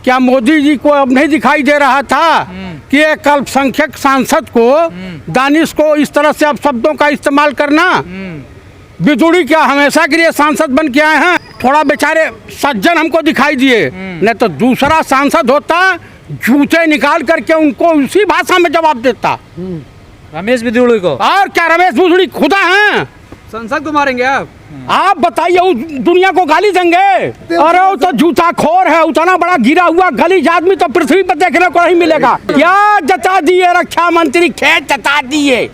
क्या मोदी जी को अब नहीं दिखाई दे रहा था कि एक अल्पसंख्यक सांसद को दानिश को इस तरह से अब शब्दों का इस्तेमाल करना? बिजुड़ी क्या हमेशा के लिए सांसद बन के आए हैं? थोड़ा बेचारे सज्जन हमको दिखाई दिए, नहीं तो दूसरा सांसद होता जूते निकाल करके उनको उसी भाषा में जवाब देता। रमेश बिजुड़ी को? और क्या रमेश बिजुड़ी खुदा हैं? संसद को मारेंगे आप बताइए उस दुनिया को गाली देंगे? अरे वो तो जूता खोर है, उतना बड़ा गिरा हुआ गलीज आदमी तो पृथ्वी पर देखने को नहीं मिलेगा। क्या जता दिए रक्षा मंत्री, खेत जता दिए।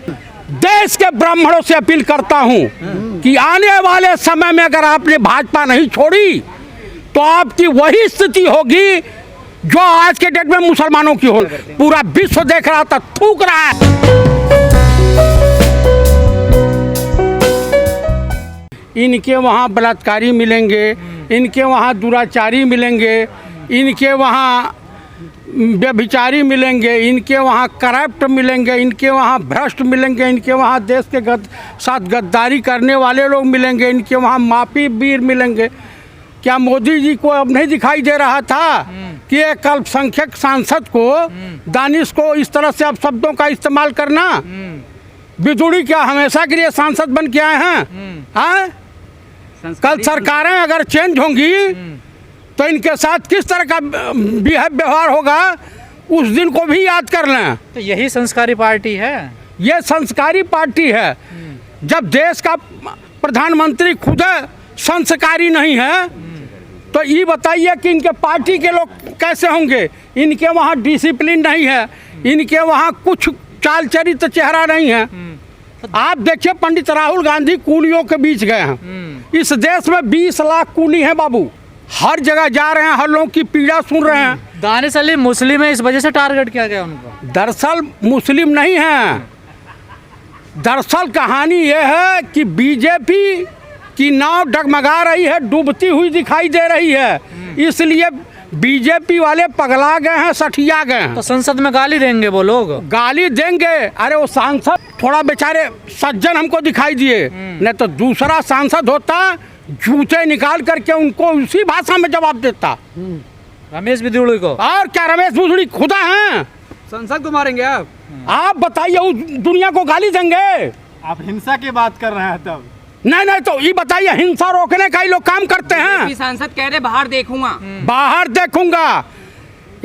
देश के ब्राह्मणों से अपील करता हूं कि आने वाले समय में अगर आपने भाजपा नहीं छोड़ी तो आपकी वही स्थिति होगी जो आज के डेट में मुसलमानों की हो। पूरा विश्व देख रहा था, थूक रहा है। इनके वहाँ बलात्कारी मिलेंगे, इनके वहाँ दुराचारी मिलेंगे, इनके वहाँ व्यभिचारी मिलेंगे, इनके वहाँ करप्ट मिलेंगे, इनके वहाँ भ्रष्ट मिलेंगे, इनके वहाँ देश के साथ गद्दारी करने वाले लोग मिलेंगे, इनके वहाँ माफी वीर मिलेंगे। क्या मोदी जी को अब नहीं दिखाई दे रहा था कि एक अल्पसंख्यक सांसद को दानिश को इस तरह से अब शब्दों का इस्तेमाल करना? बिजुड़ी क्या हमेशा के लिए सांसद बन के आए हैं? हाँ, कल सरकारें अगर चेंज होंगी तो इनके साथ किस तरह का व्यवहार होगा उस दिन को भी याद कर लें। तो यही संस्कारी पार्टी है, ये संस्कारी पार्टी है। जब देश का प्रधानमंत्री खुद संस्कारी नहीं है तो ये बताइए कि इनके पार्टी के लोग कैसे होंगे? इनके वहाँ डिसिप्लिन नहीं है, इनके वहाँ कुछ चाल चरित्र चेहरा नहीं है। आप देखिए पंडित राहुल गांधी कूलियों के बीच गए हैं। इस देश में 20 लाख कूली हैं बाबू, हर जगह जा रहे हैं, हर लोगों की पीड़ा सुन रहे हैं। दानिश अली मुस्लिम है, इस वजह से टारगेट किया गया उनको। दरअसल मुस्लिम नहीं है, दरअसल कहानी यह है कि बीजेपी की नाव डगमगा रही है, डूबती हुई दिखाई दे रही है, इसलिए बीजेपी वाले पगला गए हैं, सठिया गए हैं। तो संसद में गाली देंगे वो लोग? गाली देंगे? अरे वो सांसद थोड़ा बेचारे सज्जन हमको दिखाई दिए, नहीं तो दूसरा सांसद होता जूते निकाल करके उनको उसी भाषा में जवाब देता। रमेश बिजुड़ी को? और क्या रमेश बिजुड़ी खुदा हैं? संसद को मारेंगे आप बताइए उस दुनिया को गाली देंगे? आप हिंसा की बात कर रहे हैं तब? नहीं तो ये बताइए, हिंसा रोकने का ही लोग काम करते हैं। सांसद कह रहे बाहर देखूंगा, बाहर देखूंगा।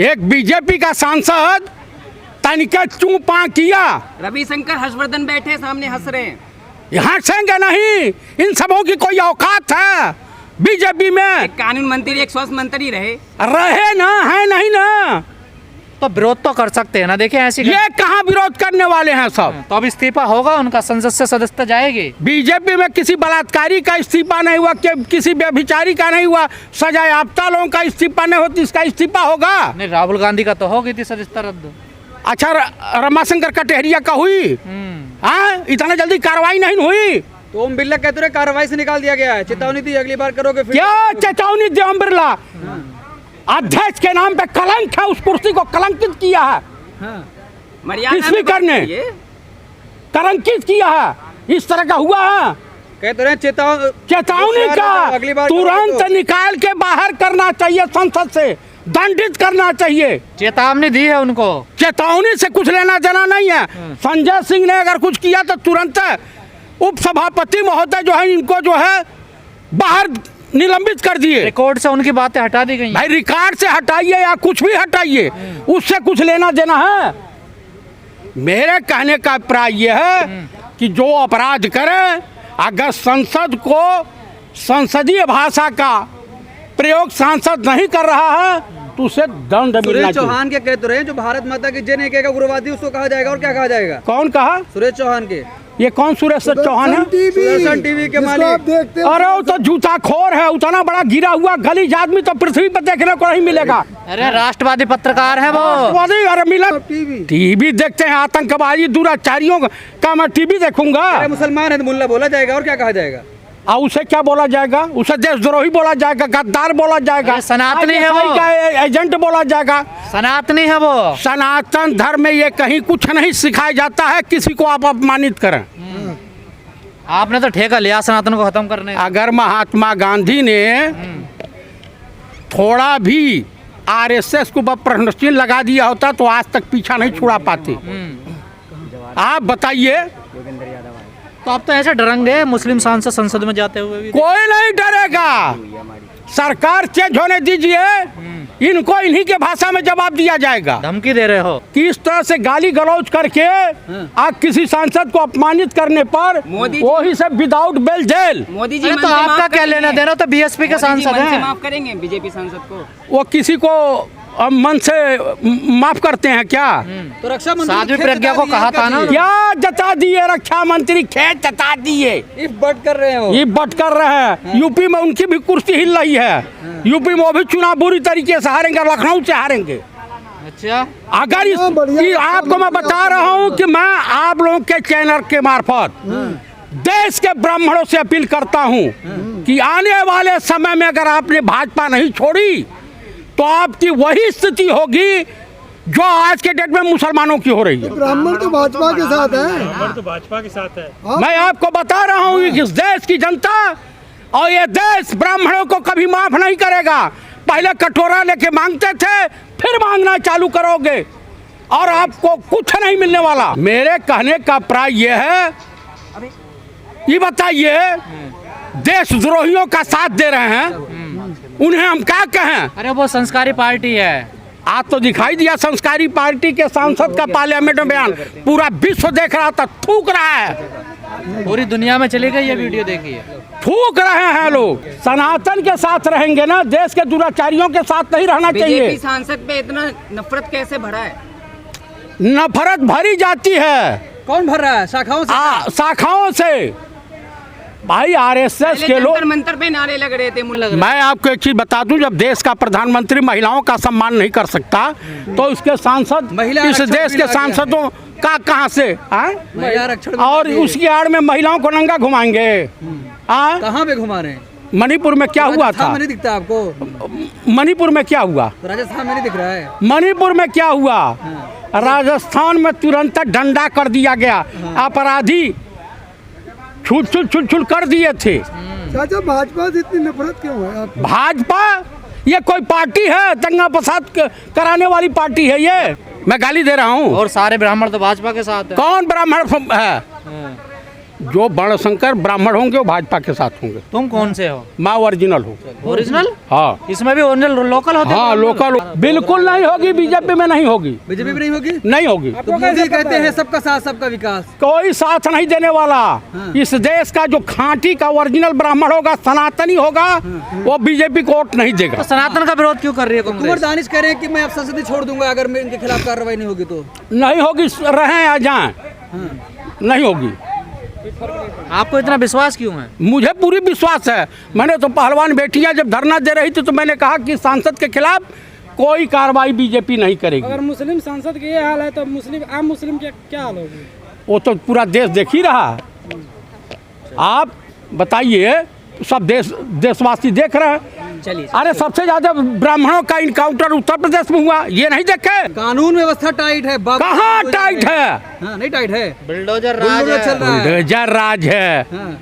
एक बीजेपी का सांसद तनिके चू पा किया, रविशंकर हर्षवर्धन बैठे सामने हंस रहे हैं। यहाँ सेंगे नहीं, इन सबों की कोई औकात है बीजेपी में? एक कानून मंत्री, एक स्वास्थ्य मंत्री रहे ना, है नहीं ना? तो विरोध तो कर सकते हैं ना। देखिए ऐसी ये कहाँ विरोध करने वाले हैं सब? तो अब इस्तीफा होगा उनका, संसद से सदस्यता जाएगी। बीजेपी में किसी बलात्कारी का इस्तीफा नहीं हुआ, किसी व्यभिचारी का नहीं हुआ, सजा याफ्ता लोगों का इस्तीफा नहीं होती, इसका इस्तीफा होगा? नहीं, राहुल गांधी का तो हो गई थी सदस्यता रद्द। अच्छा, रमाशंकर कटेरिया का हुई? हाँ, इतना जल्दी कार्रवाई नहीं हुई। तो ओम बिरला कहते रहे कार्रवाई से निकाल दिया गया है, चेतावनी दी अगली बार करोगे फिर। क्या चेतावनी दी? ओम बिरला अध्यक्ष के नाम पे कलंक है, उस कुर्सी को कलंकित किया है स्पीकर ने, कलंकित किया है। इस तरह का हुआ है। कहते रहे चेतावनी का तुरंत निकाल के बाहर करना चाहिए, संसद से दंडित करना चाहिए। चेतावनी दी है उनको, चेतावनी से कुछ लेना देना नहीं है। संजय सिंह ने अगर कुछ किया तो तुरंत उप सभापति महोदय जो है इनको जो है बाहर निलंबित कर दिए। रिकॉर्ड से उनकी बातें हटा दी गई। भाई रिकॉर्ड से हटाइए या कुछ भी हटाइए, उससे कुछ लेना देना है? मेरे कहने का अभिप्राय यह है कि जो अपराध करे, अगर संसद को संसदीय भाषा का प्रयोग सांसद नहीं कर रहा है तो उसे दंड मिलना चाहिए। सुरेश चौहान के कहते रहे जो भारत माता की जय नहीं कहेगा उग्रवादी, उसको कहा जाएगा और क्या कहा जाएगा? कौन कहा? सुरेश चौहान के। ये कौन सुरेश चौहान है? सुदर्शन टीवी के मालिक। अरे वो तो जूता खोर है, उतना बड़ा गिरा हुआ गलीज आदमी तो पृथ्वी पर देखने को नहीं मिलेगा। अरे राष्ट्रवादी पत्रकार है वो। अरे मिला टीवी देखते हैं, आतंकवादी दुराचारियों का मैं टीवी देखूंगा? मुसलमान है तो मुल्ला बोला जाएगा और क्या कहा जाएगा? और उसे क्या बोला जाएगा? उसे देशद्रोही बोला जाएगा, गद्दार बोला जाएगा, सनातनी है वो, एजेंट बोला जाएगा। सनातनी है वो। सनातन धर्म में ये कहीं कुछ नहीं सिखाया जाता है किसी को आप अपमानित करें। आपने तो ठेका लिया सनातन को खत्म करने। अगर महात्मा गांधी ने थोड़ा भी आरएसएस को प्रश्न चिन्ह लगा दिया होता तो आज तक पीछा नहीं छुड़ा पाते। आप बताइए, तो आप तो ऐसे डरेंगे मुस्लिम सांसद संसद में जाते हुए भी। कोई नहीं डरेगा। सरकार चेंज होने दीजिए, इनको इन्हीं के भाषा में जवाब दिया जाएगा। धमकी दे रहे हो। किस तरह से गाली गलौज करके आप किसी सांसद को अपमानित करने पर वही सब without bail jail. Modi ji अरे तो आपका क्या लेना देना, तो बीएसपी के सांसद हैं। माफ करेंगे बीजेपी सांसद को? वो किसी को मन से माफ करते हैं क्या? तो रक्षा मंत्री साध्वी खेत प्रज्ञा को जता दिए, कहा था ना। क्या जता दिए रक्षा मंत्री? खेत जता दिए, इफ बट कर रहे हो। ये बट कर रहे हैं। यूपी में उनकी भी कुर्सी हिल रही है। यूपी में वो भी चुनाव बुरी तरीके से हारेंगे, लखनऊ से हारेंगे। अच्छा, अगर ये आपको मैं बता रहा हूँ कि मैं आप लोगों के चैनल के मार्फत देश के ब्राह्मणों से अपील करता हूँ कि आने वाले समय में अगर आपने भाजपा नहीं छोड़ी तो आपकी वही स्थिति होगी जो आज के डेट में मुसलमानों की हो रही है। ब्राह्मण तो भाजपा के साथ है। ब्राह्मण तो भाजपा के साथ है। मैं आपको बता रहा हूँ कि इस देश की जनता और ये देश ब्राह्मणों को कभी माफ नहीं करेगा। पहले कटोरा लेके मांगते थे, फिर मांगना चालू करोगे और आपको कुछ नहीं मिलने वाला। मेरे कहने का प्राय ये है, ये बताइए, देशद्रोहियों का साथ दे रहे हैं, उन्हें हम क्या कहें? अरे वो संस्कारी पार्टी है। आज तो दिखाई दिया संस्कारी पार्टी के सांसद का पार्लियामेंट में बयान, पूरा विश्व देख रहा था, थूक रहा है। पूरी दुनिया में चली गई ये वीडियो, देखिए। थूक रहे हैं लोग। सनातन के साथ रहेंगे ना, देश के दुराचारियों के साथ नहीं रहना चाहिए। बीजेपी सांसद पे इतना नफरत कैसे भरा है? नफरत भरी जाती है। कौन भर रहा है? शाखाओं से। शाखाओं से। भाई आरएसएस के लोग, जंतर मंतर पे नारे लग रहे थे। मैं आपको एक चीज बता दूं, जब देश का प्रधानमंत्री महिलाओं का सम्मान नहीं कर सकता तो उसके सांसद, महिला इस आरक्षण देश भी के लगा सांसदों का कहाँ से महिला आरक्षण भी और लगा उसकी आड़ में महिलाओं को नंगा घुमाएंगे। कहाँ पे घुमा रहे हैं? मणिपुर में क्या हुआ राजस्थान था? में नहीं दिखता आपको? मणिपुर में क्या हुआ? तो राजस्थान में नहीं दिख रहा है। मणिपुर में क्या हुआ? राजस्थान में तुरंत डंडा कर दिया गया, अपराधी छुट कर दिए थे। चाचा भाजपा से इतनी नफरत क्यों है आप? भाजपा ये कोई पार्टी है? दंगा फसाद कराने वाली पार्टी है ये? मैं गाली दे रहा हूँ? और सारे ब्राह्मण तो भाजपा के साथ हैं। कौन ब्राह्मण है? जो वर्णशंकर ब्राह्मण होंगे वो भाजपा के साथ होंगे। तुम कौन से हो? मैं ओरिजिनल हूँ। ओरिजिनल? हाँ, इसमें भी ओरिजिनल लोकल होते हैं? हाँ लोकल। बिल्कुल नहीं होगी, बीजेपी में नहीं होगी। बीजेपी में नहीं होगी? नहीं होगी। तो मोदी कहते हैं सबका साथ सबका विकास। कोई साथ नहीं देने वाला। इस देश का जो खांटी का ओरिजिनल ब्राह्मण होगा, सनातनी होगा, वो बीजेपी को वोट नहीं देगा। तो सनातन का विरोध क्यों कर रही है कुंवर कांग्रेस? दानिश कह रहे हैं कि मैं अब संसद छोड़ दूंगा अगर मैं इनके खिलाफ कार्रवाई नहीं होगी तो। नहीं होगी, रहें या जाएं, नहीं होगी। आपको इतना विश्वास क्यों है? मुझे पूरी विश्वास है। मैंने तो पहलवान बेटियां जब धरना दे रही थी तो मैंने कहा कि सांसद के खिलाफ कोई कार्रवाई बीजेपी नहीं करेगी। अगर मुस्लिम सांसद के ये हाल है तो मुस्लिम आम मुस्लिम के क्या हाल होगी? वो तो पूरा देश देख ही रहा है। आप बताइए, सब देशवासी देख रहे हैं। चलिए, अरे सबसे ज्यादा ब्राह्मणों का इनकाउंटर उत्तर प्रदेश में हुआ, ये नहीं देखे? कानून व्यवस्था टाइट है। कहाँ टाइट है? हाँ, नहीं टाइट है। बुलडोजर राज बुलडोजर चल है। रहा है। बुलडोजर राज है। हाँ।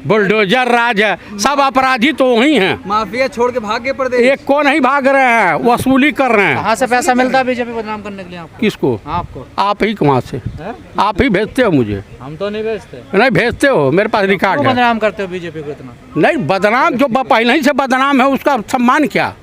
बुलडोजर राज है। सब अपराधी तो वही हैं। माफिया छोड़ के भागे प्रदेश। एक को नहीं भाग रहे हैं, वसूली कर रहे हैं। कहाँ से पैसा मिलता है बीजेपी बदनाम करने के लिए आपको? किसको? आपको। आप ही कहाँ से? आप ही भेजते हो मुझे? हम तो नहीं बेचते। नहीं भेजते हो, मेरे पास रिकॉर्ड क्यों है। बदनाम करते हो बीजेपी को इतना? नहीं, बदनाम जो पहले ही से बदनाम है उसका सम्मान क्या?